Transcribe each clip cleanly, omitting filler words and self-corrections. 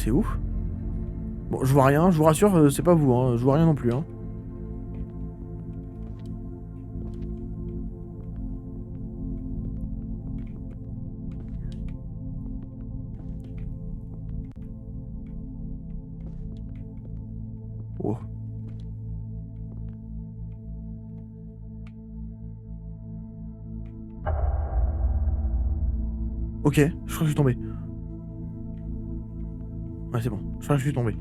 C'est où? Bon, je vois rien, je vous rassure, c'est pas vous, hein. Je vois rien non plus, hein. Oh. Ok, je crois que je suis tombé. Ouais, c'est bon. Je crois que je suis tombé.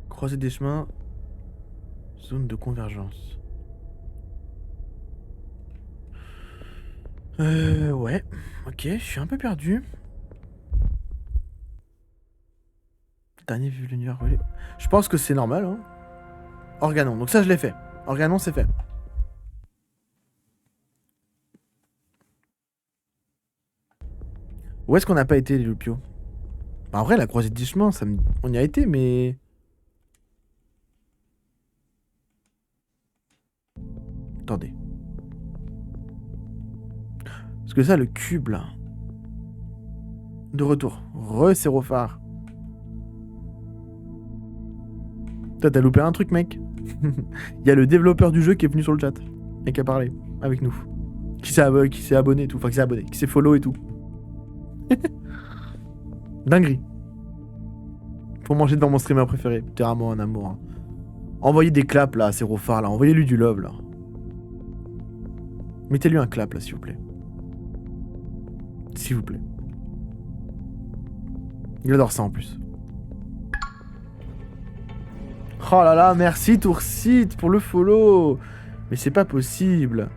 Croisée des chemins. Zone de convergence. Ouais. Ok, je suis un peu perdu. Dernier vu l'univers volé. Je pense que c'est normal, hein. Organon, donc ça je l'ai fait. Organon, c'est fait. Où est-ce qu'on n'a pas été, les Lupio? Bah, en vrai, la croisée des chemins, on y a été, mais... Attendez. Parce que ça, le cube, là... De retour. Re-sérophare. Toi, t'as loupé un truc, mec. Il y a le développeur du jeu qui est venu sur le chat. Et qui a parlé avec nous. Qui s'est abonné et tout. Enfin, qui s'est abonné. Qui s'est follow et tout. Dinguerie. Faut manger devant mon streamer préféré. Littéralement un amour. Hein. Envoyez des claps, là, à Sérophare, là. Envoyez-lui du love, là. Mettez-lui un clap, là, s'il vous plaît. S'il vous plaît. Il adore ça, en plus. Oh là là, merci Toursit pour le follow. Mais c'est pas possible.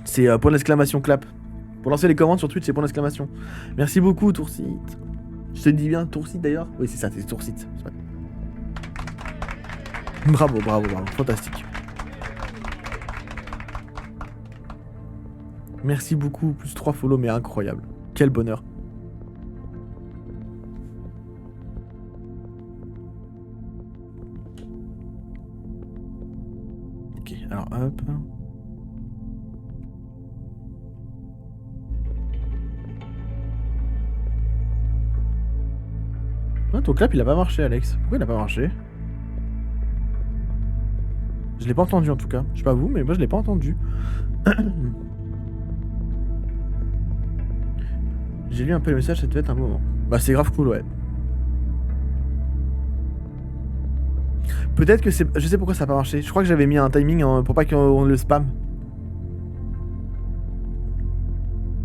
C'est point d'exclamation clap. Pour lancer les commandes sur Twitch, c'est point d'exclamation. Merci beaucoup Toursit. Je te dis bien Toursit d'ailleurs. Oui, c'est ça, c'est Toursit. Bravo, bravo, bravo. Fantastique. Merci beaucoup. Plus 3 follow, mais incroyable. Quel bonheur. Ok, alors hop. Ah, ton clap il a pas marché, Alex. Pourquoi il a pas marché? Je l'ai pas entendu en tout cas. Je sais pas vous, mais moi je l'ai pas entendu. J'ai lu un peu le message, ça devait être un moment. Bah c'est grave cool, ouais. Peut-être que c'est... Je sais pourquoi ça a pas marché. Je crois que j'avais mis un timing pour pas qu'on le spam.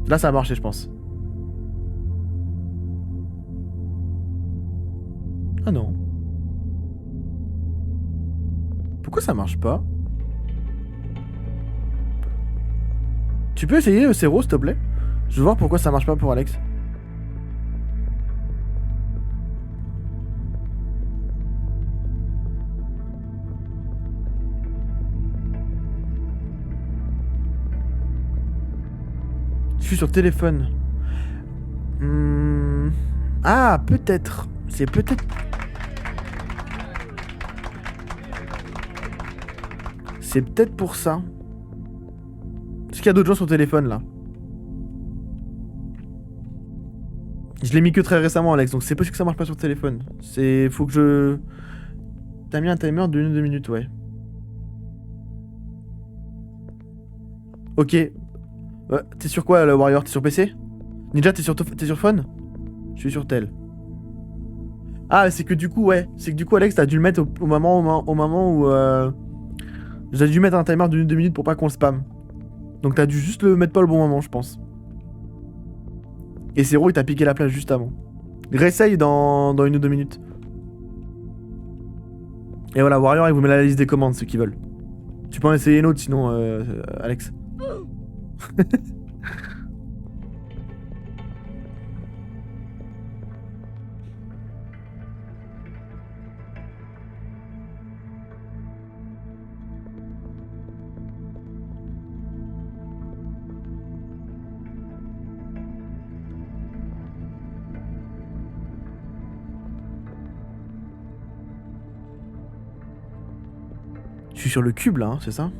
Là ça a marché, je pense. Ah non. Pourquoi ça marche pas? Tu peux essayer, Zero, s'il te plaît? Je veux voir pourquoi ça marche pas pour Alex. Je suis sur téléphone. Ah, peut-être. C'est peut-être... C'est peut-être pour ça. Est-ce qu'il y a d'autres gens sur téléphone, là? Je l'ai mis que très récemment, Alex, donc c'est possible que ça marche pas sur téléphone. C'est... Faut que je... T'as mis un timer de 1 ou 2 minutes, ouais. Ok. T'es sur quoi, le Warrior? T'es sur PC? Ninja, t'es sur phone? Je suis sur tel. Ah, c'est que du coup, ouais. C'est que du coup, Alex, t'as dû le mettre au moment où... J'ai dû mettre un timer de 1 ou 2 minutes pour pas qu'on le spam. Donc t'as dû juste le mettre pas au bon moment, je pense. Et Zero, il t'a piqué la place juste avant. Réessaye dans 1 ou 2 minutes. Et voilà, Warrior, il vous met la liste des commandes, ceux qui veulent. Tu peux en essayer une autre, sinon, Alex. suis sur le cube là, hein, c'est ça?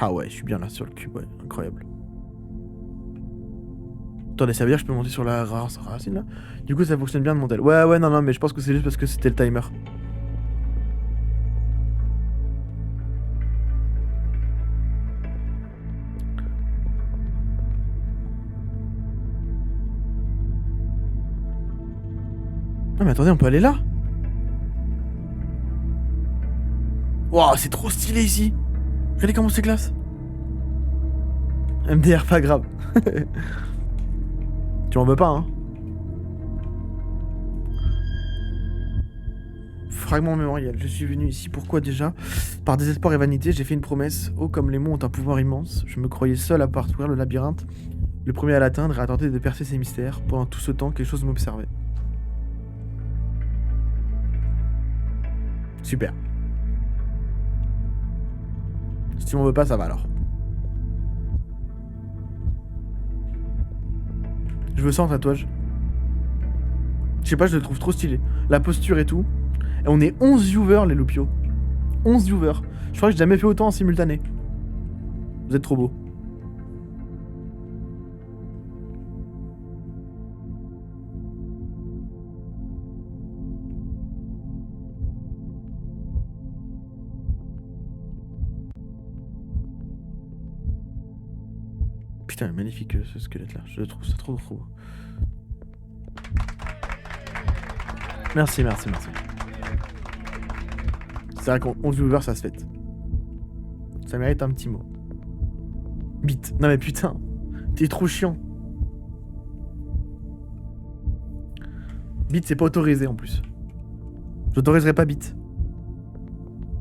Ah ouais, je suis bien là sur le cube, ouais, incroyable. Attendez, ça veut dire que je peux monter sur la racine là? Du coup, ça fonctionne bien de monter. Ouais, non, mais je pense que c'est juste parce que c'était le timer. Ah mais attendez, on peut aller là? Waouh, c'est trop stylé ici! Regardez comment c'est classe! MDR, pas grave. Tu m'en veux pas, hein? Fragment mémoriel. Je suis venu ici, pourquoi déjà? Par désespoir et vanité, j'ai fait une promesse. Oh, comme les mots ont un pouvoir immense. Je me croyais seul à parcourir le labyrinthe, le premier à l'atteindre et à tenter de percer ses mystères. Pendant tout ce temps, quelque chose m'observait. Super. Si tu m'en veux pas, ça va alors. Je veux ça en tatouage. Je sais pas, je le trouve trop stylé. La posture et tout. Et on est 11 viewers, les loupios. 11 viewers. Je crois que j'ai jamais fait autant en simultané. Vous êtes trop beaux. Putain, magnifique ce squelette là. Je le trouve ça trop beau. Merci. C'est vrai qu'en 11 viewers, ça se fait. Ça mérite un petit mot. Bite. Non mais putain. T'es trop chiant. Bite, c'est pas autorisé en plus. J'autoriserai pas Bite.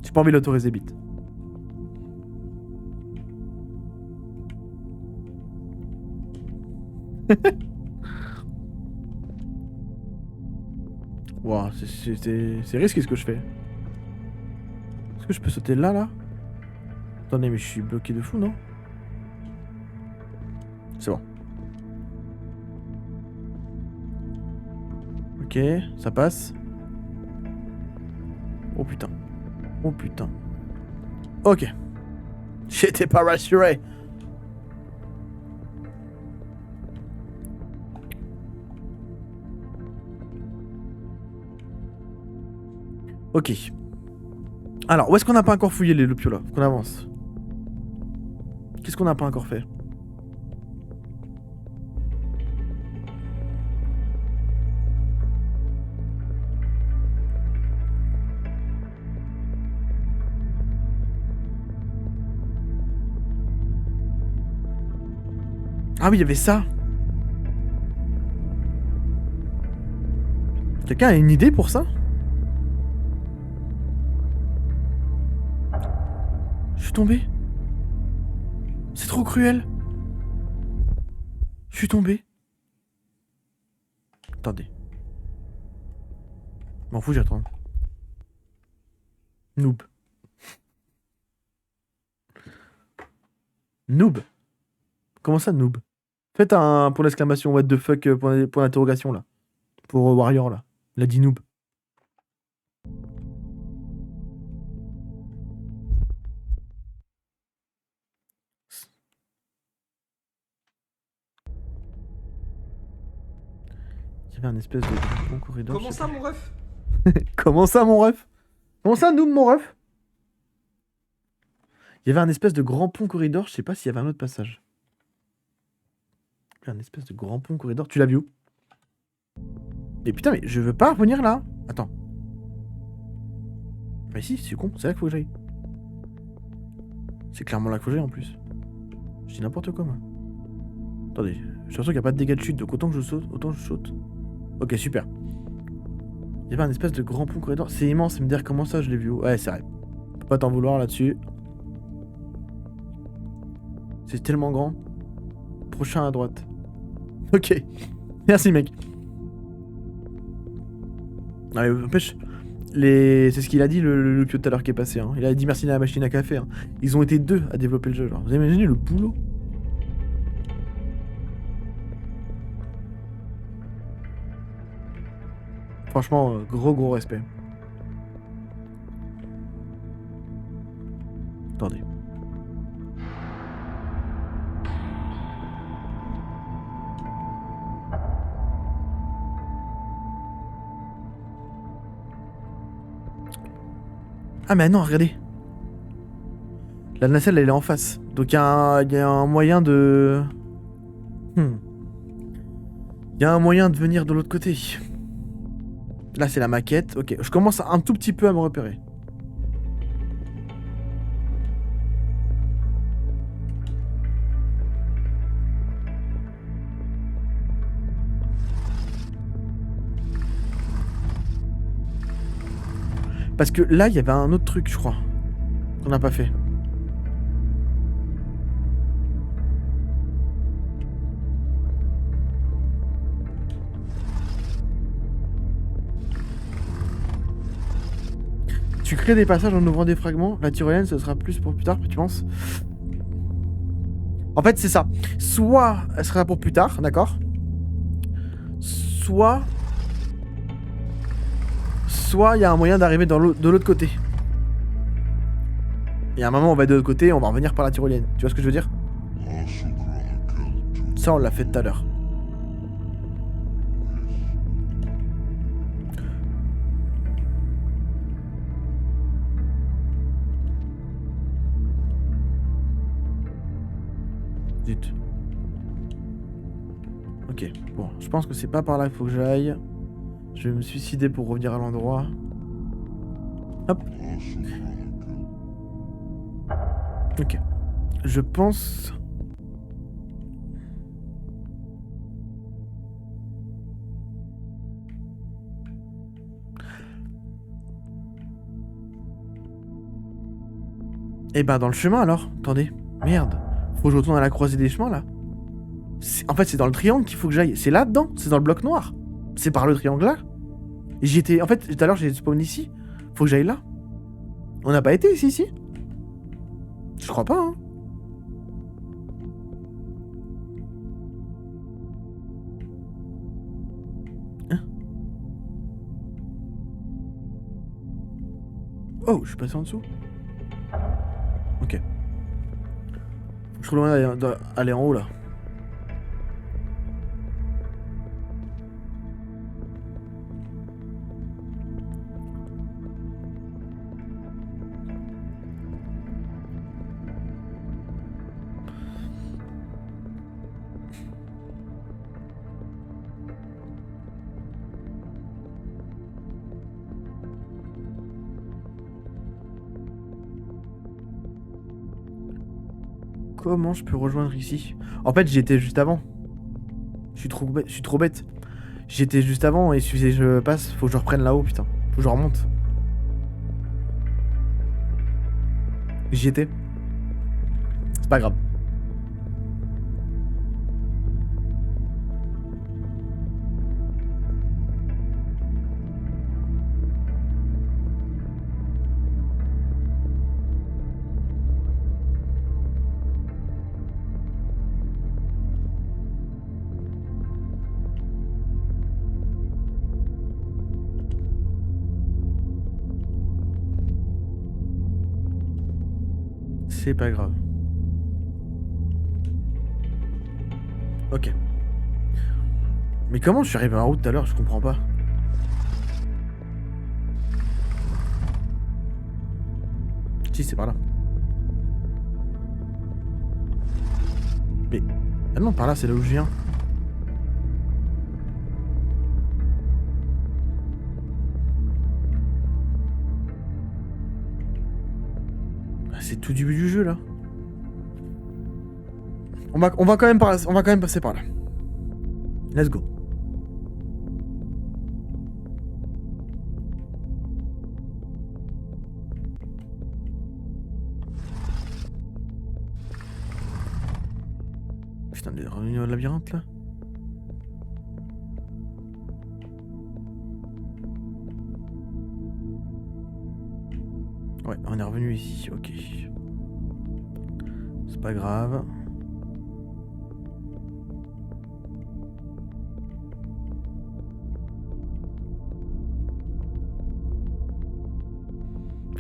J'ai pas envie d'autoriser Bite. Wow, c'est risqué ce que je fais. Est-ce que je peux sauter là? Attendez, mais je suis bloqué de fou, non? C'est bon. Ok, ça passe. Oh putain. Ok. J'étais pas rassuré. Ok. Alors, où est-ce qu'on n'a pas encore fouillé les loupios là? Faut qu'on avance. Qu'est-ce qu'on n'a pas encore fait? Ah oui, il y avait ça. Quelqu'un a une idée pour ça? Je suis tombé. C'est trop cruel. Je suis tombé. Attendez. M'en fous, j'y retourne. Noob. Noob. Comment ça, noob? Faites un pour l'exclamation what the fuck pour l'interrogation là. Pour Warrior là. Il a dit noob. Il y avait un espèce de bon corridor. Comment ça, mon ref? Comment ça, mon ref? Comment ça, noob, mon ref? Il y avait un espèce de grand pont corridor, je sais pas s'il y avait un autre passage. Un espèce de grand pont corridor, tu l'as vu où? Mais putain, mais je veux pas revenir là. Attends. Mais si, c'est con, c'est là qu'il faut que j'aille. C'est clairement là qu'il faut que j'aille en plus. Je dis n'importe quoi, moi. Attendez, je suis sûr qu'il n'y a pas de dégâts de chute, donc autant que je saute, Ok, super. Il y avait un espèce de grand pont corridor. C'est immense, me dire comment ça je l'ai vu où? Ouais, c'est vrai. On peut pas t'en vouloir là-dessus. C'est tellement grand. Prochain à droite. Ok. Merci, mec. Ah, mais n'empêche, c'est ce qu'il a dit, le piot tout à l'heure qui est passé. Hein. Il a dit merci à la machine à café. Hein. Ils ont été 2 à développer le jeu. Genre. Vous imaginez le boulot? Franchement, gros respect. Attendez. Ah mais non, regardez. La nacelle, elle est en face. Donc il y a un moyen de... Il y a un moyen de venir de l'autre côté. Là, c'est la maquette. Ok, je commence un tout petit peu à me repérer. Parce que là, il y avait un autre truc, je crois, qu'on n'a pas fait. Tu crées des passages en ouvrant des fragments. La tyrolienne, ce sera plus pour plus tard, tu penses? En fait, c'est ça. Soit elle sera pour plus tard, d'accord? Soit il y a un moyen d'arriver de l'autre côté. Et à un moment, on va de l'autre côté, on va revenir par la tyrolienne. Tu vois ce que je veux dire? Ça, on l'a fait tout à l'heure. Zut. Ok, bon, je pense que c'est pas par là qu'il faut que j'aille. Je vais me suicider pour revenir à l'endroit. Hop. Ok. Je pense... Eh ben, dans le chemin, alors. Attendez. Merde. Faut que je retourne à la croisée des chemins, là. En fait, c'est dans le triangle qu'il faut que j'aille. C'est là-dedans. C'est dans le bloc noir. C'est par le triangle, là. J'y étais... En fait, tout à l'heure, j'ai spawn ici. Faut que j'aille là. On n'a pas été ici. Je crois pas, hein. Oh, je suis passé en dessous. Ok. Faut que je trouve le moyen d'aller en haut, là. Comment je peux rejoindre ici? En fait, j'y étais juste avant. Je suis trop bête. J'y étais juste avant et si je passe, faut que je reprenne là-haut, putain. Faut que je remonte. J'y étais. C'est pas grave. C'est pas grave. Ok. Mais comment je suis arrivé en route tout à l'heure? Je comprends pas. Si, c'est par là. Mais... Ah non, par là, c'est là où je viens. Ah, c'est tout début du jeu, là. On va quand même passer par là. Let's go. Putain, on est revenu au labyrinthe, là. Ouais, on est revenu ici, ok. C'est pas grave.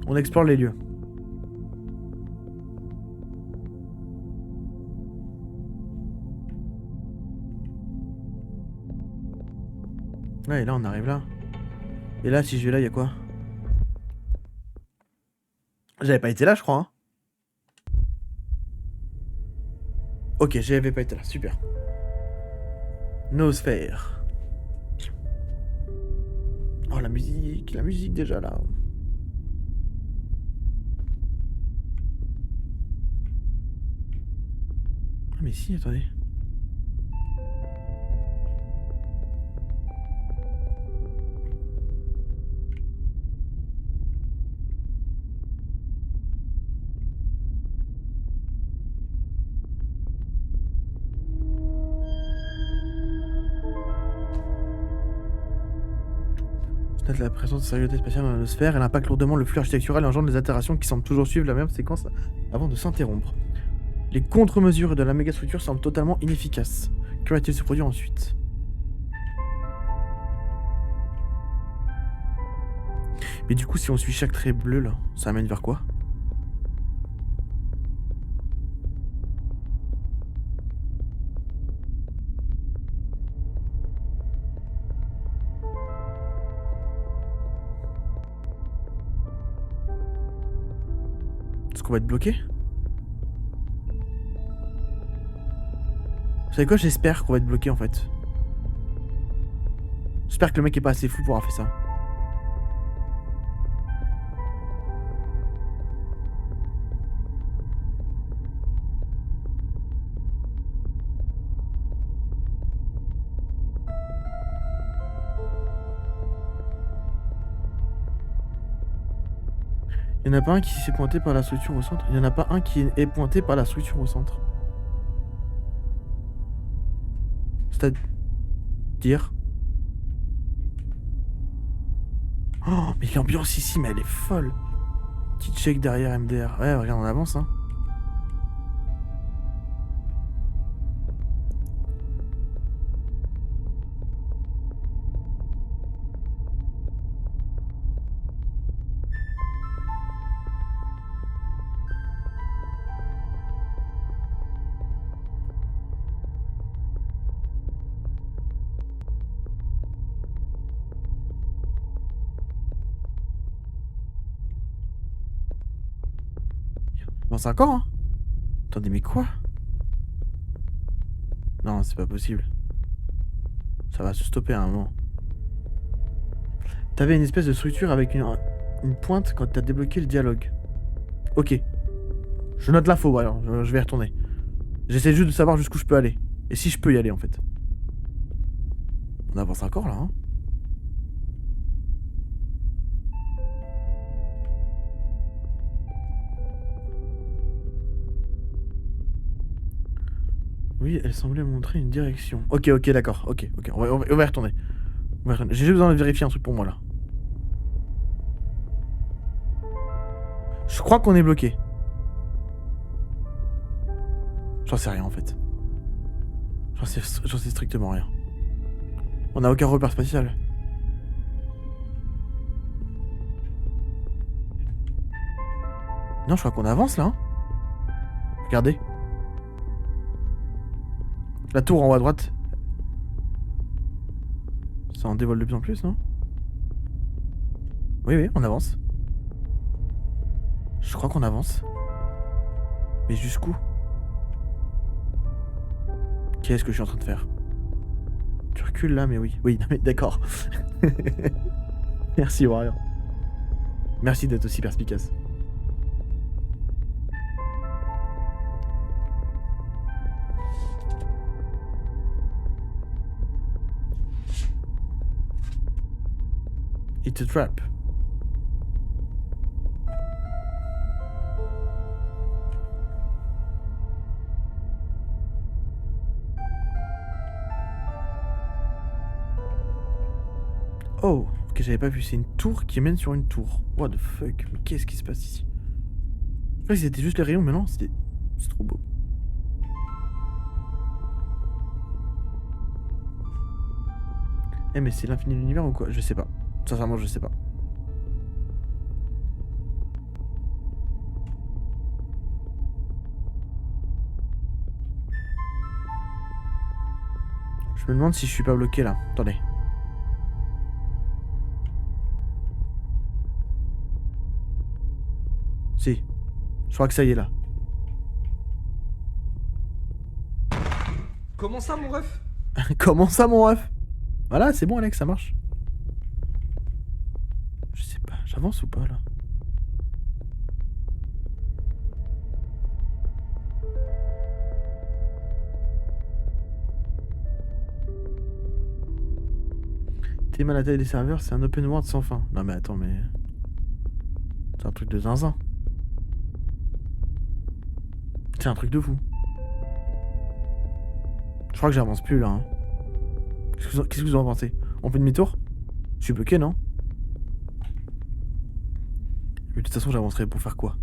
On explore les lieux. Ouais, et là on arrive là. Et là, si je vais là, il y a quoi? J'avais pas été là, je crois. Hein. Ok, j'avais pas été là, super. Nosphère. Oh, la musique déjà là. Ah, mais si, attendez. Note la présence de sécurité spatiale dans la sphère, elle impacte lourdement le flux architectural et engendre des altérations qui semblent toujours suivre la même séquence avant de s'interrompre. Les contre-mesures de la mégastructure semblent totalement inefficaces. Que va-t-il se produire ensuite? Mais du coup, si on suit chaque trait bleu là, ça amène vers quoi? Est-ce qu'on va être bloqué? Vous savez quoi? J'espère qu'on va être bloqué en fait. J'espère que le mec est pas assez fou pour avoir fait ça. Il n'y en a pas un qui s'est pointé par la structure au centre. Il n'y en a pas un qui est pointé par la structure au centre. C'est-à-dire... Oh, mais l'ambiance ici, mais elle est folle. Petit check derrière MDR. Ouais, regarde, on avance, hein. Dans 5 ans, hein. Attendez, mais quoi? Non, c'est pas possible. Ça va se stopper à un moment. T'avais une espèce de structure avec une pointe quand t'as débloqué le dialogue. Ok. Je note l'info, alors je vais y retourner. J'essaie juste de savoir jusqu'où je peux aller. Et si je peux y aller, en fait. On avance encore, là, hein. Oui, elle semblait montrer une direction. Ok, d'accord. Ok. On va y retourner. J'ai juste besoin de vérifier un truc pour moi, là. Je crois qu'on est bloqué. J'en sais rien, en fait. J'en sais strictement rien. On n'a aucun repère spatial. Non, je crois qu'on avance, là. Hein. Regardez. La tour en haut à droite. Ça en dévoile de plus en plus, non? Oui, on avance. Je crois qu'on avance. Mais jusqu'où? Qu'est-ce que je suis en train de faire? Tu recules là, mais oui. Oui, non, mais d'accord. Merci, Warrior. Merci d'être aussi perspicace. It's a trap. Oh, ok, j'avais pas vu. C'est une tour qui mène sur une tour. What the fuck? Mais qu'est-ce qui se passe ici? Je crois que c'était juste les rayons, mais non, c'est trop beau. Eh, mais c'est l'infini de l'univers ou quoi? Je sais pas. Sincèrement, je sais pas. Je me demande si je suis pas bloqué là. Attendez. Si. Je crois que ça y est là. Comment ça, mon ref? Comment ça, mon ref? Voilà, c'est bon, Alex, ça marche. Je sais pas, j'avance ou pas là? T'es mal à la taille des serveurs, c'est un open world sans fin. Non mais attends, mais... C'est un truc de zinzin. C'est un truc de fou. Je crois que j'avance plus là. Hein. Qu'est-ce que vous en pensez? On fait demi-tour? Je suis bloqué, non? Mais de toute façon, j'avancerai pour faire quoi?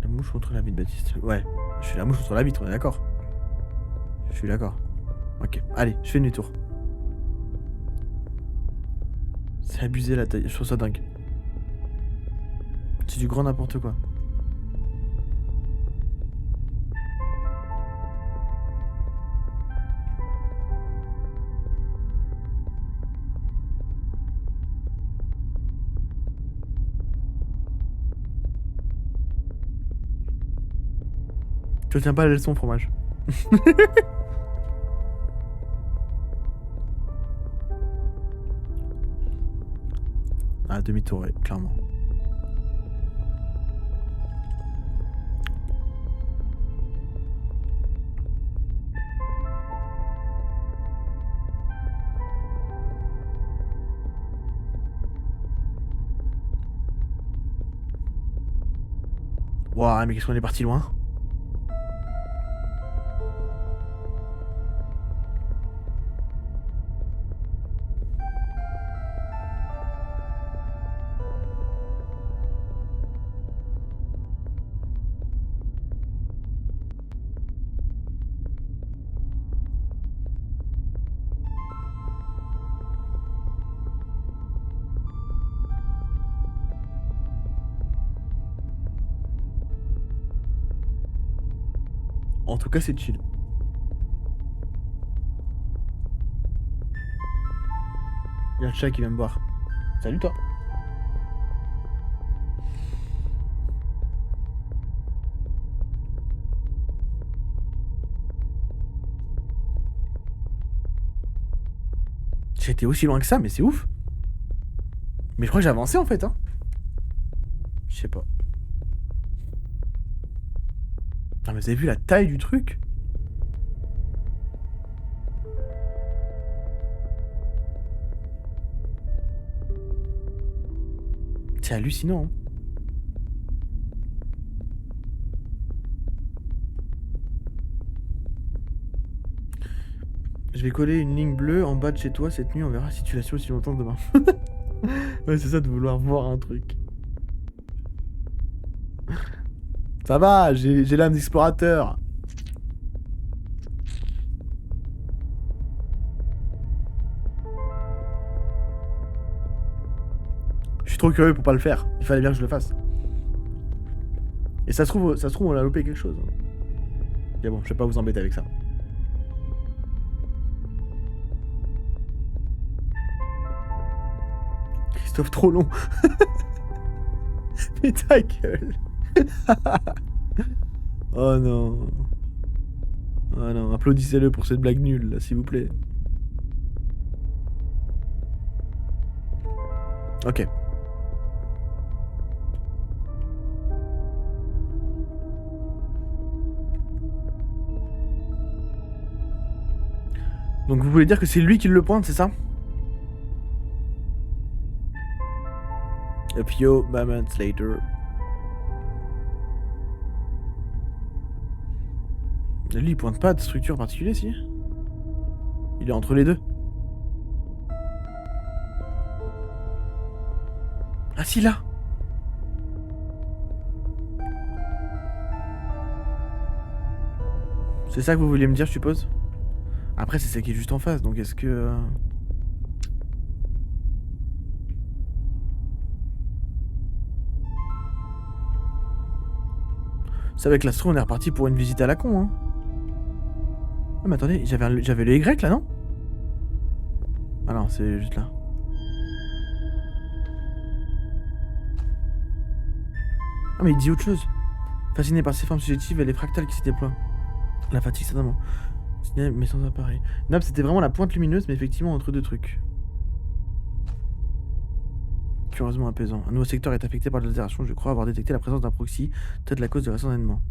La mouche contre la bite, Baptiste. Ouais, je suis la mouche contre la bite, on est d'accord? Je suis d'accord. Ok, allez, je fais demi-tour. C'est abusé la taille, je trouve ça dingue. C'est du grand n'importe quoi. Je tiens pas à la leçon, fromage. Ah, demi-tour, ouais, clairement. Ouah, mais qu'est-ce qu'on est parti loin? En tout cas, c'est chill. Il y a le chat qui vient me voir. Salut toi. J'ai été aussi loin que ça, mais c'est ouf. Mais je crois que j'ai avancé en fait, hein. Je sais pas. Non mais vous avez vu la taille du truc? C'est hallucinant. Hein. Je vais coller une ligne bleue en bas de chez toi cette nuit, on verra si tu l'as su aussi longtemps demain. Ouais, c'est ça de vouloir voir un truc. Ça va, j'ai l'âme d'explorateur. Je suis trop curieux pour pas le faire. Il fallait bien que je le fasse. Et ça se trouve, on a loupé quelque chose. Mais bon, je vais pas vous embêter avec ça. Christophe, trop long. Mais ta gueule. Oh non. Oh non, applaudissez-le pour cette blague nulle, là, s'il vous plaît. Ok. Donc vous voulez dire que c'est lui qui le pointe, c'est ça? A few moments later. Lui, il pointe pas de structure particulière, si? Il est entre les deux. Ah si, là. C'est ça que vous vouliez me dire, je suppose? Après, c'est ça qui est juste en face, donc est-ce que... C'est avec l'astro, on est reparti pour une visite à la con, hein. Ah mais attendez, j'avais le Y là, non? Ah non, c'est juste là. Ah mais il dit autre chose. Fasciné par ces formes subjectives et les fractales qui s'y déploient. La fatigue, certainement. Mais sans appareil. Nope, c'était vraiment la pointe lumineuse, mais effectivement entre deux trucs. Curieusement apaisant. Un nouveau secteur est affecté par l'altération. Je crois avoir détecté la présence d'un proxy, peut-être la cause de récent événement.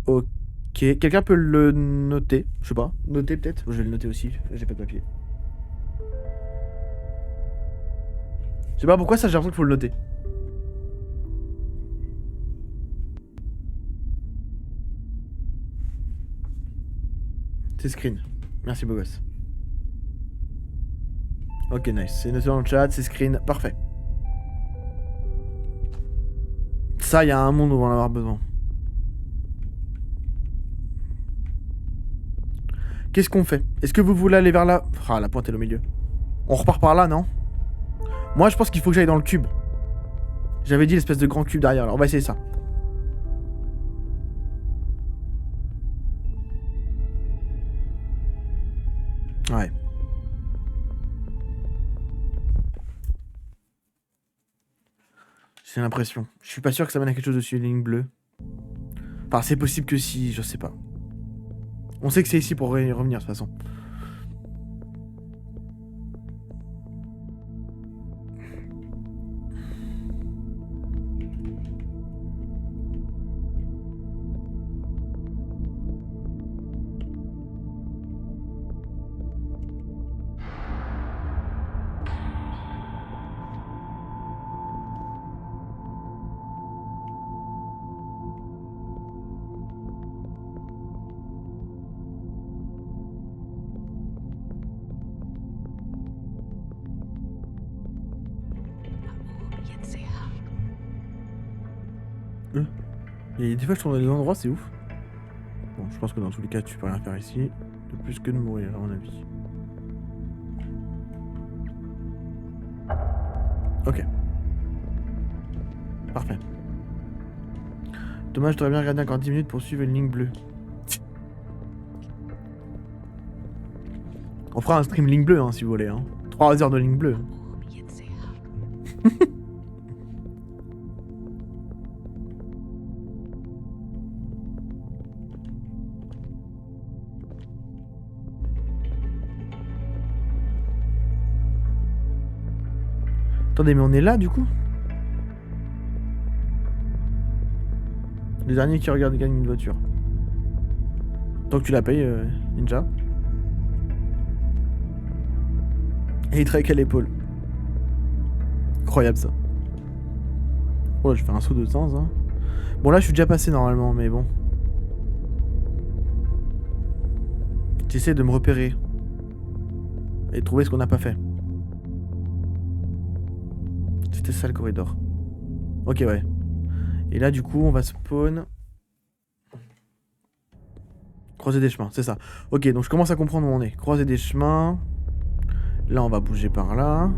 Ok. Quelqu'un peut le noter? Je sais pas. Noter peut-être? Je vais le noter aussi. J'ai pas de papier. Je sais pas pourquoi ça, j'ai l'impression qu'il faut le noter. C'est screen. Merci beau gosse. Ok, nice. C'est noté dans le chat, c'est screen. Parfait. Ça, il y a un monde où on va en avoir besoin. Qu'est-ce qu'on fait? Est-ce que vous voulez aller vers là? Ah, la pointe est au milieu. On repart par là, non? Moi, je pense qu'il faut que j'aille dans le cube. J'avais dit l'espèce de grand cube derrière, là. On va essayer ça. Ouais. J'ai l'impression. Je suis pas sûr que ça mène à quelque chose dessus, une ligne bleue. Enfin, c'est possible que si, je sais pas. On sait que c'est ici pour revenir de toute façon. Et des fois, je tombe dans des endroits, c'est ouf. Bon, je pense que dans tous les cas, tu peux rien faire ici. De plus que de mourir, à mon avis. Ok. Parfait. Dommage, je devrais bien regarder encore 10 minutes pour suivre une ligne bleue. On fera un stream ligne bleue, hein, si vous voulez. Hein. 3 heures de ligne bleue. Attendez, mais on est là, du coup? Les derniers qui regardent gagnent une voiture. Tant que tu la payes, Ninja. Et il traque à l'épaule. Incroyable, ça. Oh là, je fais un saut de temps, hein. Bon, là, je suis déjà passé, normalement, mais bon. J'essaie de me repérer. Et de trouver ce qu'on n'a pas fait. C'était ça, le corridor. Ok, ouais. Et là, du coup, on va spawn... Croiser des chemins, c'est ça. Ok, donc je commence à comprendre où on est. Croiser des chemins. Là, on va bouger par là.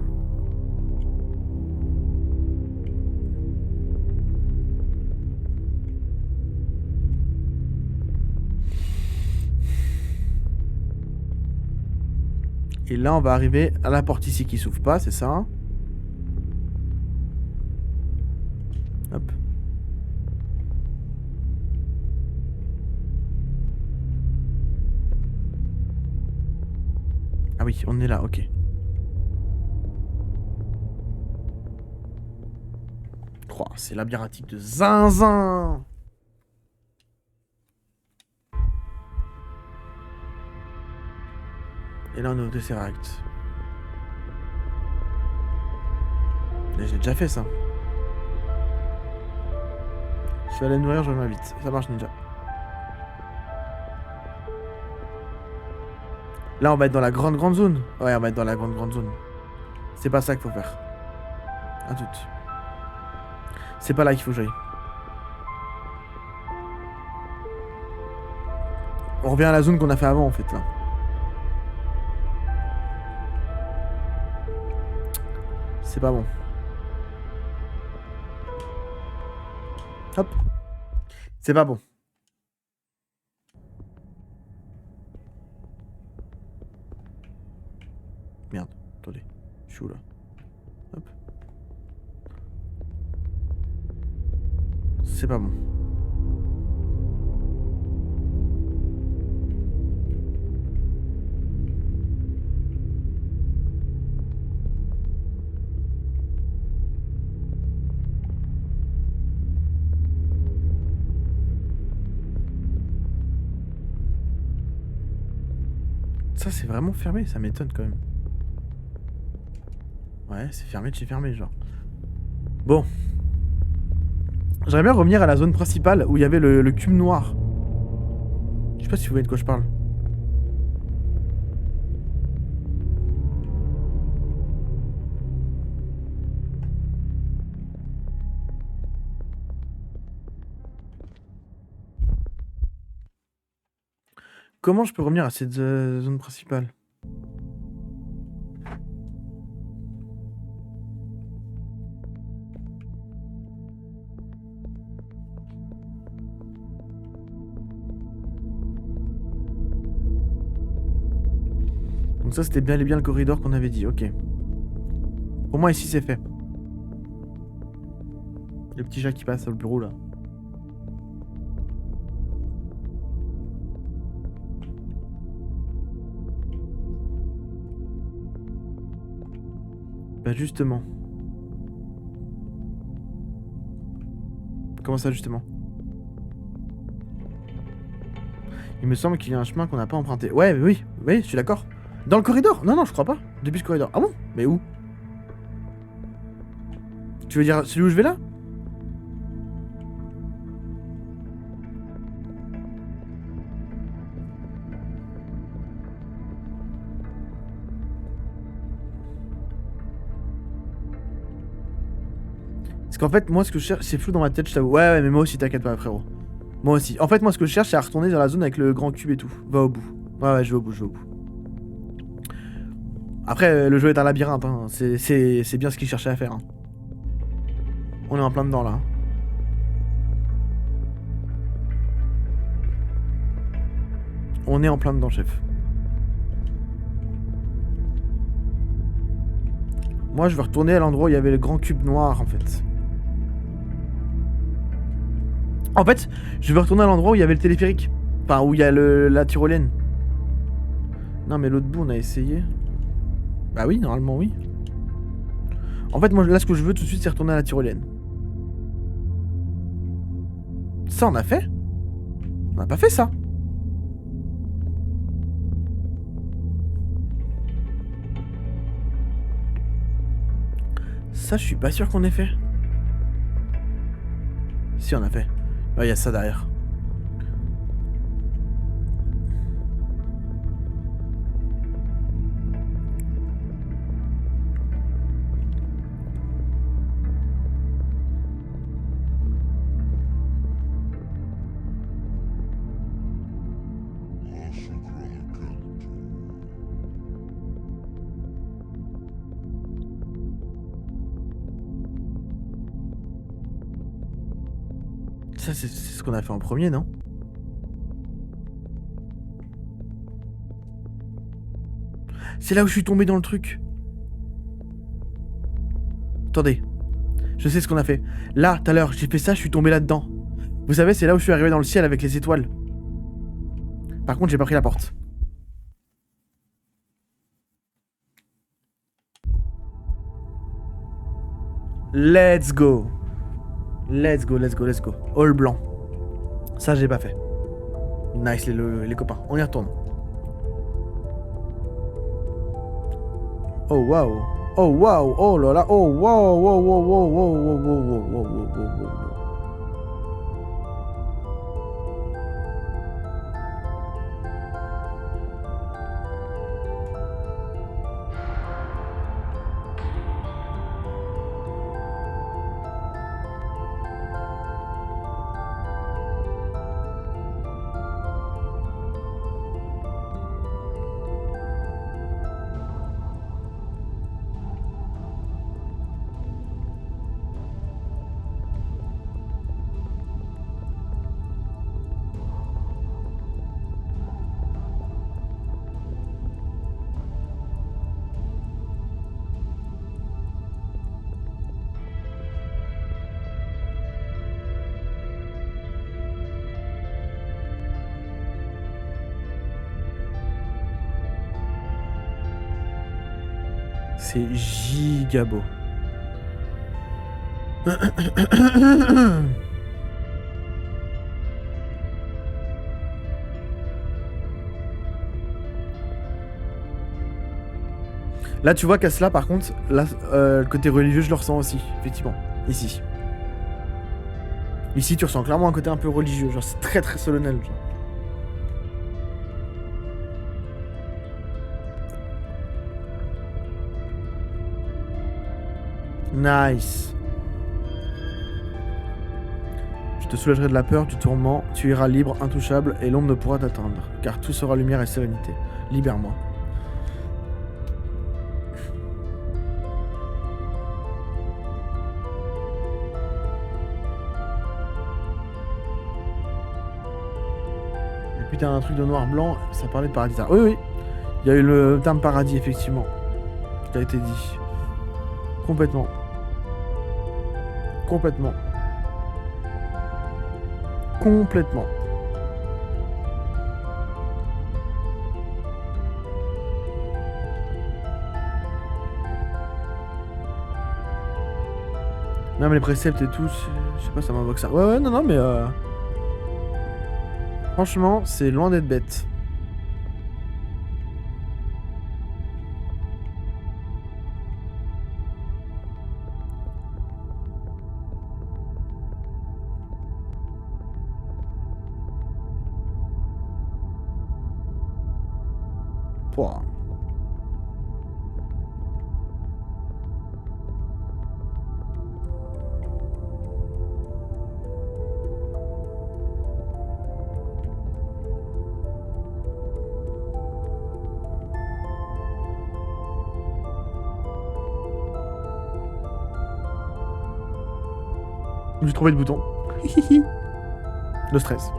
Et là, on va arriver à la porte ici qui s'ouvre pas, c'est ça. Hop. Ah oui, on est là, ok. Oh, c'est labyrinthique de zinzin. Et là, on est au Tesseract. J'ai déjà fait ça. Je vais aller me nourrir, je reviens vite. Ça marche, Ninja. Là, on va être dans la grande zone. Ouais, on va être dans la grande zone. C'est pas ça qu'il faut faire. À toutes. C'est pas là qu'il faut que j'aille. On revient à la zone qu'on a fait avant, en fait, là. C'est pas bon. Hop. C'est pas bon. Merde, attendez. Je suis où là? Hop. C'est pas bon. Ça, c'est vraiment fermé, ça m'étonne quand même. Ouais, c'est fermé de chez fermé, genre. Bon. J'aimerais bien revenir à la zone principale où il y avait le cube noir. Je sais pas si vous voyez de quoi je parle. Comment je peux revenir à cette zone principale? Donc ça, c'était bien le corridor qu'on avait dit, ok. Au moins ici, c'est fait. Le petit chat qui passe sur le bureau, là. Bah justement. Comment ça, justement? Il me semble qu'il y a un chemin qu'on n'a pas emprunté. Ouais, mais oui, je suis d'accord. Dans le corridor? Non, non, je crois pas. Depuis ce corridor. Ah bon? Mais où? Tu veux dire celui où je vais là? Parce qu'en fait, moi, ce que je cherche, c'est flou dans ma tête, je t'avoue. Ouais, mais moi aussi, t'inquiète pas, frérot. Moi aussi. En fait, moi, ce que je cherche, c'est à retourner dans la zone avec le grand cube et tout. Va au bout. Ouais, je vais au bout, je vais au bout. Après, le jeu est un labyrinthe, hein. C'est bien ce qu'il cherchait à faire. Hein. On est en plein dedans, là. On est en plein dedans, chef. Moi, je veux retourner à l'endroit où il y avait le grand cube noir, en fait. En fait, je veux retourner à l'endroit où il y avait le téléphérique. Enfin, où il y a la tyrolienne. Non, mais l'autre bout, on a essayé. Bah oui, normalement, oui. En fait, moi, là, ce que je veux tout de suite, c'est retourner à la tyrolienne. Ça, on a fait? On n'a pas fait ça. Ça, je suis pas sûr qu'on ait fait. Si, on a fait. Ouais, il y a ça derrière. Ça, c'est ce qu'on a fait en premier, non? C'est là où je suis tombé dans le truc. Attendez. Je sais ce qu'on a fait. Là, tout à l'heure, j'ai fait ça, je suis tombé là-dedans. Vous savez, c'est là où je suis arrivé dans le ciel avec les étoiles. Par contre, j'ai pas pris la porte. Let's go. Let's go, let's go, let's go. All blanc. Ça, j'ai pas fait. Nice, les copains. On y retourne. Oh, waouh. Oh, waouh. Oh là là. Oh, waouh, waouh, waouh, waouh, waouh, waouh, waouh, waouh, waouh, waouh, waouh. c'est giga beau. Là, tu vois qu'à cela, par contre, là, le côté religieux, je le ressens aussi, effectivement. Ici. Ici, tu ressens clairement un côté un peu religieux. Genre, c'est très très solennel. Genre. Nice. Je te soulagerai de la peur, du tourment. Tu iras libre, intouchable, et l'ombre ne pourra t'atteindre. Car tout sera lumière et sérénité. Libère-moi. Et puis t'as un truc de noir-blanc, ça parlait de paradis. Oui, oui. Il y a eu le terme paradis, effectivement. Qui a été dit. Complètement. Complètement. Complètement. Même les préceptes et tout, je sais pas, ça m'invoque ça. Ouais, ouais, non, non, mais franchement, c'est loin d'être bête. Pouah. J'ai trouvé le bouton. Le stress.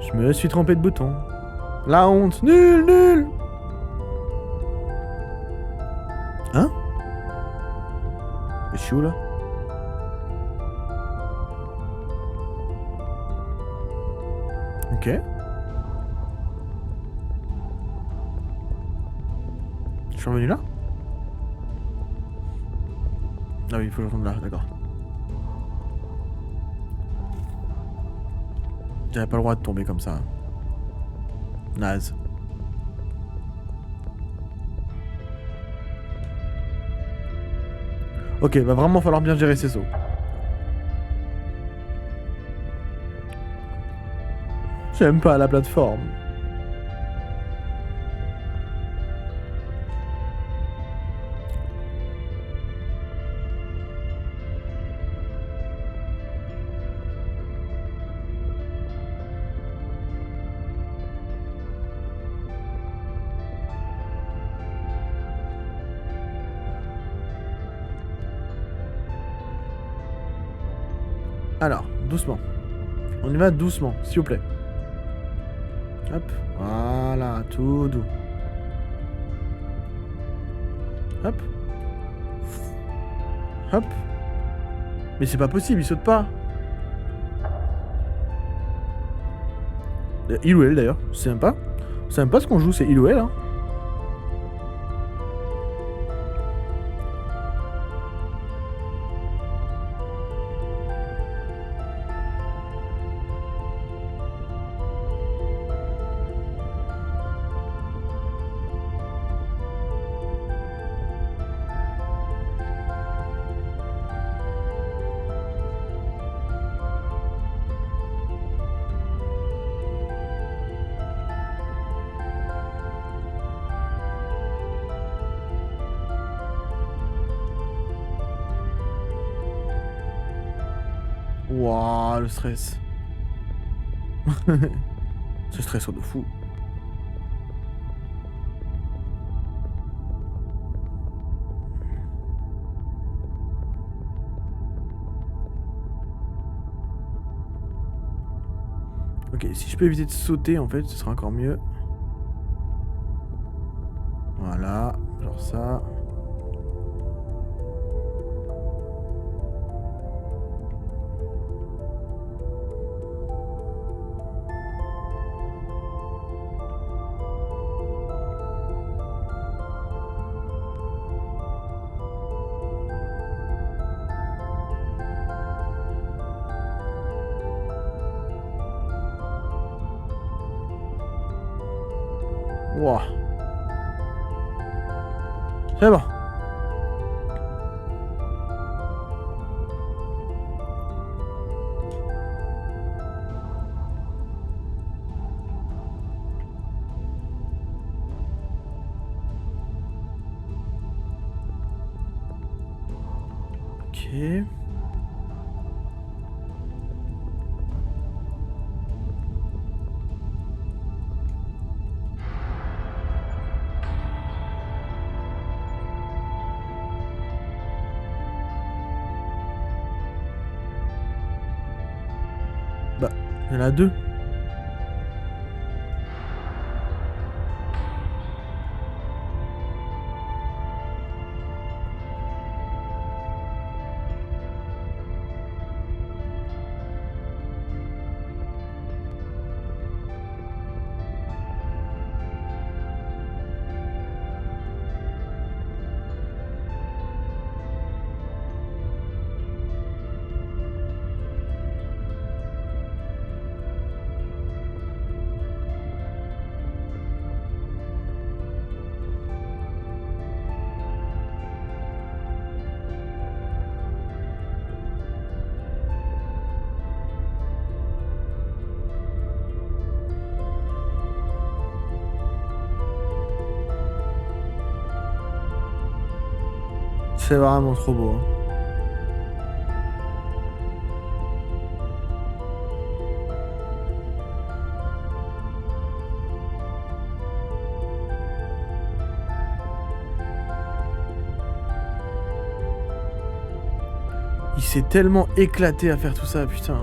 Je me suis trompé de bouton. La honte. Nul, nul. Hein? Je suis où là? Ok. Je suis revenu là? Ah oui, il faut que je retourne là, d'accord. J'avais pas le droit de tomber comme ça. Naze. Ok, va vraiment falloir bien gérer ces sauts. J'aime pas la plateforme. Alors, doucement. On y va doucement, s'il vous plaît. Hop, voilà, tout doux. Hop. Hop. Mais c'est pas possible, il saute pas. Il ou elle d'ailleurs, c'est même pas. C'est même pas ce qu'on joue, c'est il ou elle. Hein. Wouah, le stress. C'est stressant de fou. Ok, si je peux éviter de sauter, en fait, ce sera encore mieux. Voilà, genre ça. Wouah. C'est bon. Ok. Bah, il y en a deux. C'est vraiment trop beau. Hein. Il s'est tellement éclaté à faire tout ça, putain.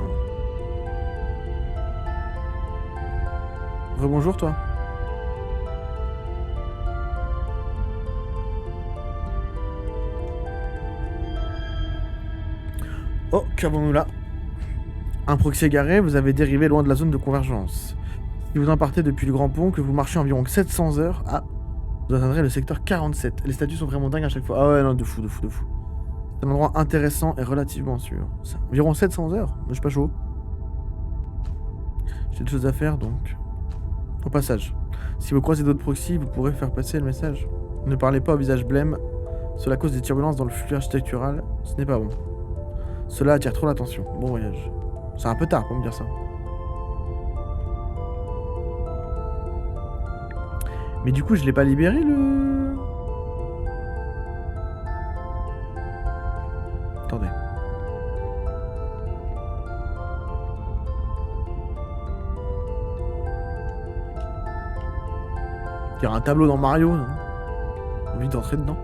Rebonjour toi. Oh, qu'avons-nous là? Un proxy égaré, vous avez dérivé loin de la zone de convergence. Si vous en partez depuis le Grand Pont, que vous marchez environ 700 heures, vous atteindrez le secteur 47. Les statues sont vraiment dingues à chaque fois. Ah ouais, non, de fou. C'est un endroit intéressant et relativement sûr. Environ 700 heures, je suis pas chaud. J'ai des choses à faire donc. Au passage, si vous croisez d'autres proxys, vous pourrez faire passer le message. Ne parlez pas au visage blême. Cela cause des turbulences dans le flux architectural. Ce n'est pas bon. Cela attire trop l'attention. Bon voyage. C'est un peu tard pour me dire ça. Mais du coup, je l'ai pas libéré le... Attendez. Il y a un tableau dans Mario, non? Envie d'entrer dedans.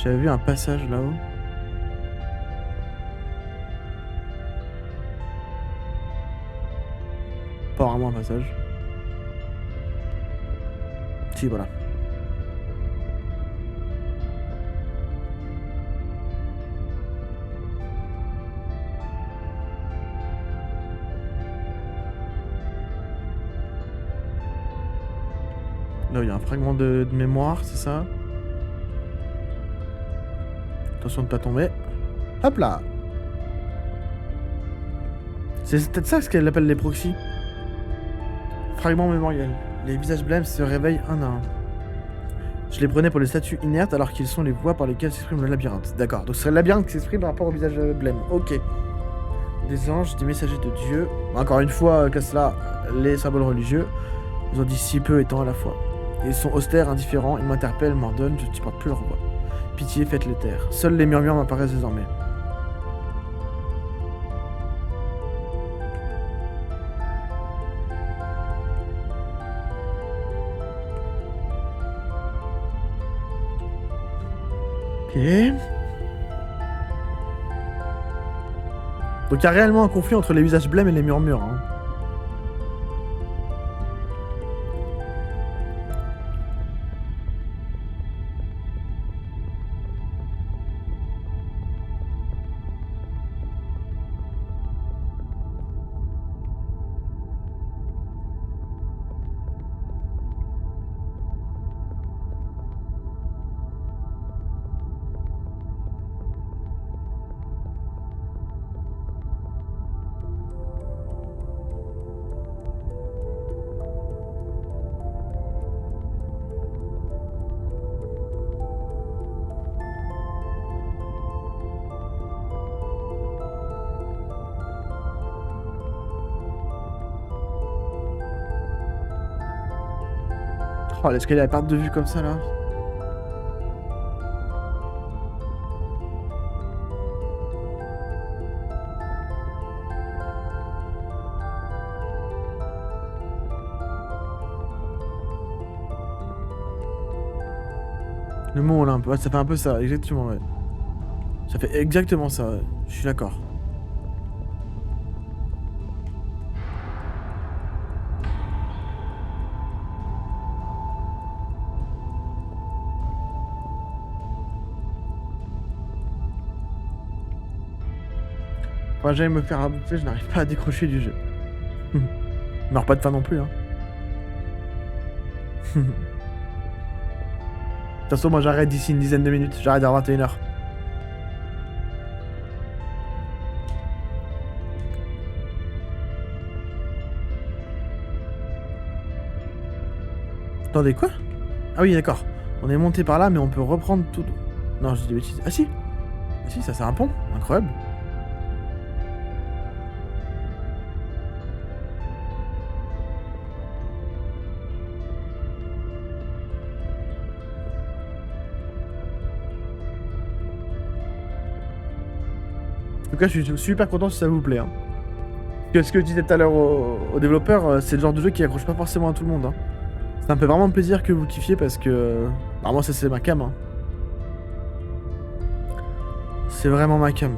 J'avais vu un passage là-haut. Pas vraiment un passage. Si, voilà. Là, il y a un fragment de mémoire, c'est ça? Attention de ne pas tomber. Hop là! C'est peut-être ça ce qu'elle appelle les proxys. Fragment mémoriel. Les visages blêmes se réveillent un à un. Je les prenais pour les statues inertes alors qu'ils sont les voies par lesquelles s'exprime le labyrinthe. D'accord, donc ce serait le labyrinthe qui s'exprime par rapport au visage blême. Ok. Des anges, des messagers de Dieu. Encore une fois, que cela, les symboles religieux nous en disent si peu étant à la fois. Ils sont austères, indifférents, ils m'interpellent, m'ordonnent, je ne supporte plus leur voix. Pitié, faites-les taire. Seuls les murmures m'apparaissent désormais. Ok. Donc il y a réellement un conflit entre les visages blêmes et les murmures. Hein. Oh, l'escalier à perte de vue comme ça là. Le mont Olympe, ouais, ça fait un peu ça, exactement, ouais. Ça fait exactement ça, ouais. Je suis d'accord. Enfin, j'allais me faire à bouffer, je n'arrive pas à décrocher du jeu. Meurs pas de faim non plus, hein. De toute façon, moi j'arrête d'ici une dizaine de minutes, j'arrête à 21h. Attendez, quoi? Ah oui, d'accord. On est monté par là, mais on peut reprendre tout. Non, je dis des bêtises. Ah si! Ah si, ça c'est un pont, incroyable. En tout cas, je suis super content si ça vous plaît. Hein. Ce que je disais tout à l'heure aux développeurs, c'est le genre de jeu qui accroche pas forcément à tout le monde. Hein. Ça me fait vraiment plaisir que vous kiffiez parce que. Bah, moi, ça c'est ma cam. Hein. C'est vraiment ma cam.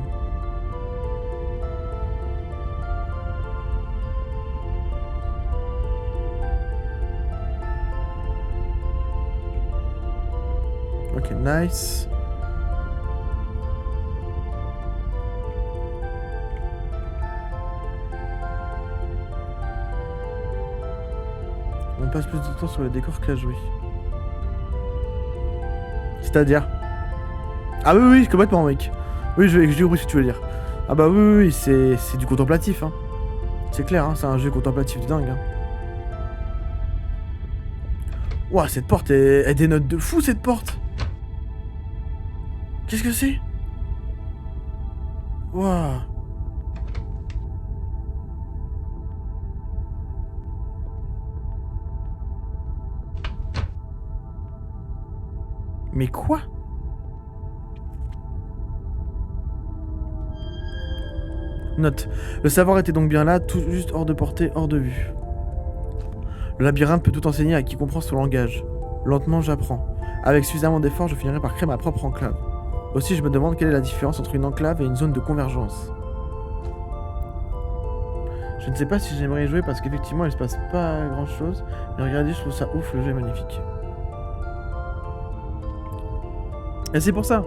Ok, nice. On passe plus de temps sur le décor qu'à jouer. C'est-à-dire? Ah oui, oui, complètement, mec. Oui, j'ai compris ce que tu veux dire. Ah bah oui, oui, oui, c'est du contemplatif. Hein. C'est clair, hein, c'est un jeu contemplatif de dingue. Hein. Ouah, cette porte, elle dénote de fou, cette porte. Qu'est-ce que c'est? Ouah. Mais quoi? Note. Le savoir était donc bien là, tout juste hors de portée, hors de vue. Le labyrinthe peut tout enseigner à qui comprend son langage. Lentement, j'apprends. Avec suffisamment d'efforts, je finirai par créer ma propre enclave. Aussi, je me demande quelle est la différence entre une enclave et une zone de convergence. Je ne sais pas si j'aimerais y jouer parce qu'effectivement, il se passe pas grand chose. Mais regardez, je trouve ça ouf, le jeu est magnifique. Et c'est pour ça.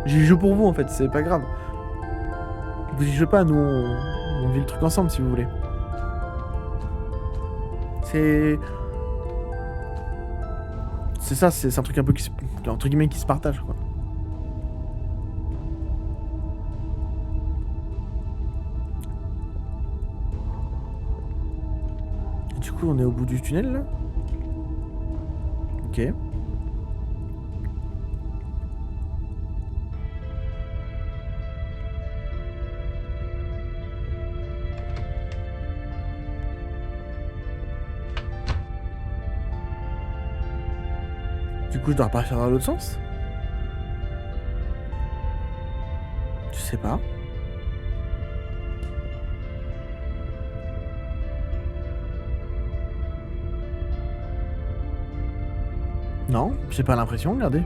J'y joue pour vous en fait, c'est pas grave. Vous y jouez pas, nous on vit le truc ensemble si vous voulez. C'est. C'est ça, c'est un truc un peu qui se. Entre guillemets qui se partage quoi. Et du coup, on est au bout du tunnel là. Ok. Du coup, je dois repartir dans l'autre sens. Je sais pas. Non, j'ai pas l'impression, regardez.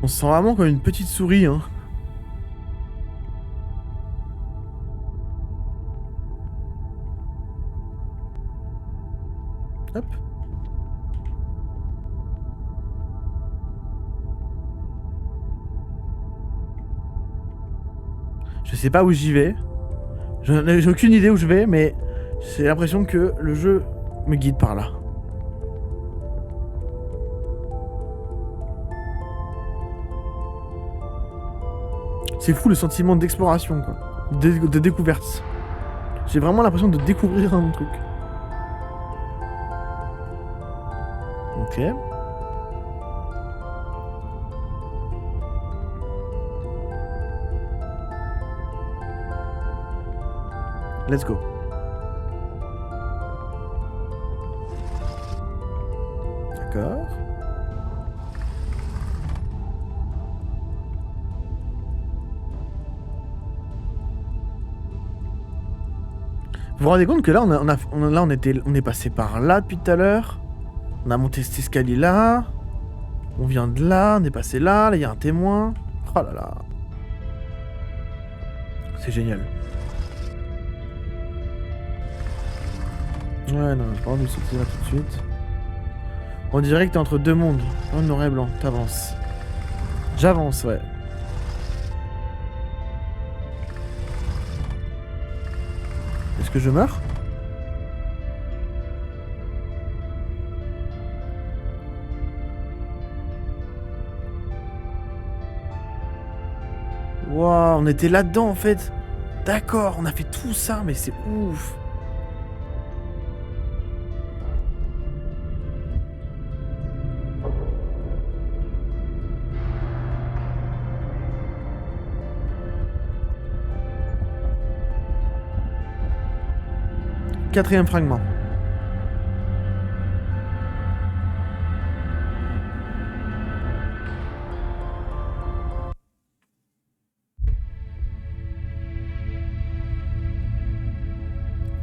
On se sent vraiment comme une petite souris, hein. Hop. Je sais pas où j'y vais. J'ai aucune idée où je vais, mais j'ai l'impression que le jeu me guide par là. C'est fou le sentiment d'exploration, quoi. De découverte. J'ai vraiment l'impression de découvrir un truc. Ok. Let's go. D'accord. Vous vous rendez compte que là, on est passé par là depuis tout à l'heure. On a monté cet escalier là. On vient de là, on est passé là. Là, il y a un témoin. Oh là là. C'est génial. Ouais, non, j'ai pas envie de sauter là tout de suite. On dirait que t'es entre deux mondes. En noir et blanc, t'avances. J'avance, ouais. Est-ce que je meurs? Waouh, on était là-dedans en fait. D'accord, on a fait tout ça, mais c'est ouf. Quatrième fragment.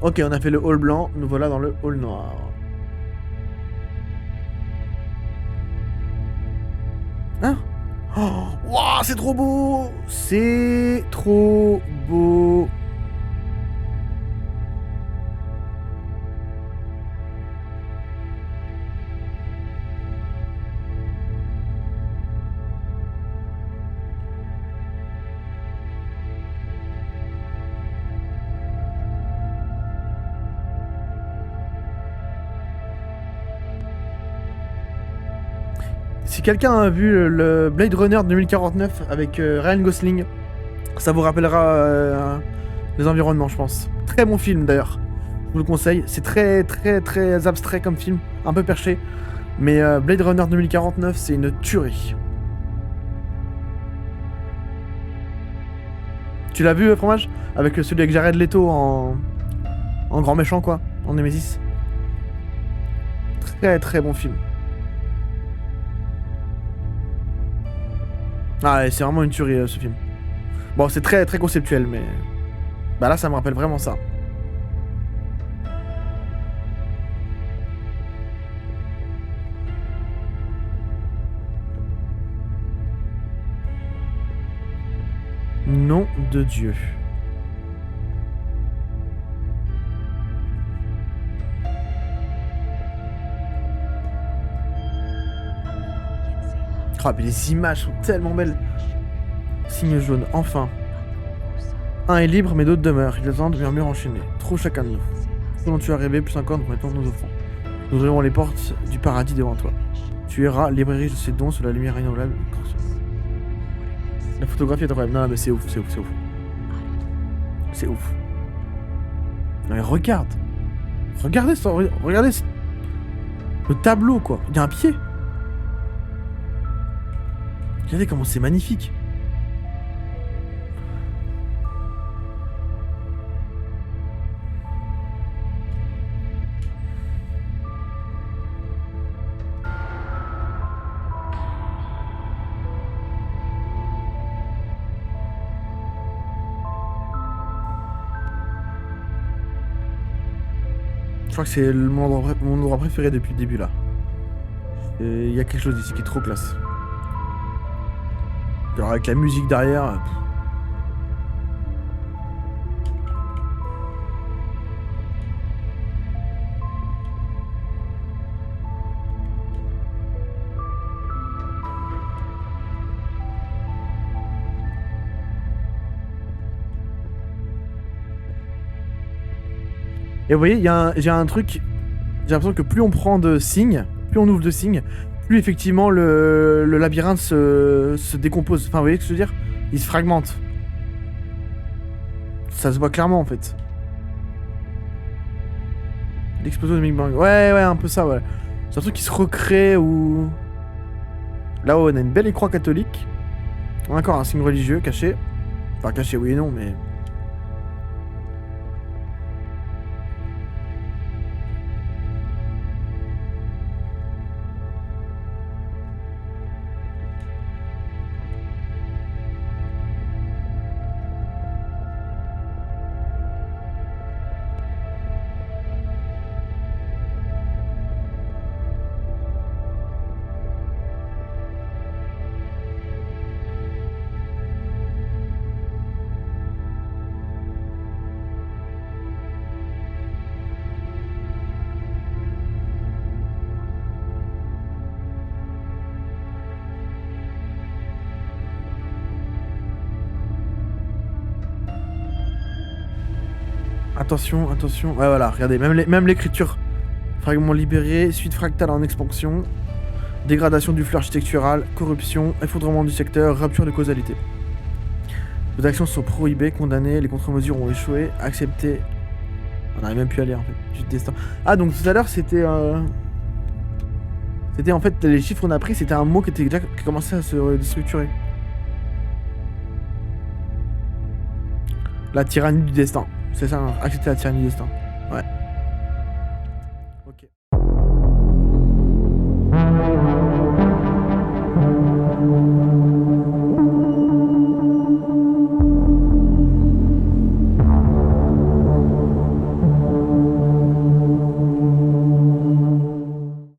Ok, on a fait le hall blanc, nous voilà dans le hall noir. Hein? Oh, wow, c'est trop beau! C'est trop beau! Si quelqu'un a vu le Blade Runner 2049 avec Ryan Gosling, ça vous rappellera les environnements, je pense. Très bon film d'ailleurs. Je vous le conseille. C'est très très très abstrait comme film, un peu perché. Mais Blade Runner 2049, c'est une tuerie. Tu l'as vu, Fromage? Avec celui avec Jared Leto en grand méchant, quoi, en Nemesis. Très très bon film. Ah, ouais, c'est vraiment une tuerie ce film. Bon, c'est très très conceptuel, mais. Bah là, ça me rappelle vraiment ça. Nom de Dieu. Oh, mais les images sont tellement belles. Signe jaune, enfin. Un est libre, mais d'autres demeurent. Ils attendent murmures enchaînés. Trop chacun de nous. Plus dont tu as rêvé, plus encore nous mettons nous offrons. Nous ouvrirons les portes du paradis devant toi. Tu iras, librairie de ces dons sous la lumière inoubliable. La photographie est incroyable. Non, mais c'est ouf, c'est ouf, c'est ouf. C'est ouf. Non, mais regarde. Regardez ça, regardez le tableau, quoi. Il y a un pied. Regardez comment c'est magnifique. Je crois que c'est mon endroit préféré depuis le début là. Il y a quelque chose ici qui est trop classe. Alors avec la musique derrière... Et vous voyez, j'ai un truc... J'ai l'impression que plus on prend de signes, plus on ouvre de signes, plus effectivement le labyrinthe se décompose. Enfin, vous voyez ce que je veux dire? Il se fragmente. Ça se voit clairement en fait. L'explosion de Big Bang. Ouais, un peu ça, ouais. C'est un truc qui se recrée ou... Là-haut, on a une belle croix catholique. Encore un signe religieux caché. Enfin, caché, oui et non, mais... Attention, attention. Ouais, voilà, regardez, même l'écriture. Fragment libéré, suite fractale en expansion, dégradation du flux architectural, corruption, effondrement du secteur, rupture de causalité. Vos actions sont prohibées, condamnées, les contre-mesures ont échoué, acceptées. On n'arrive même plus à lire en fait, juste destin. Ah, donc tout à l'heure c'était. C'était en fait, les chiffres qu'on a pris, c'était un mot qui commençait à se déstructurer. La tyrannie du destin. C'est ça, accepter la tyrannie du destin. Ouais.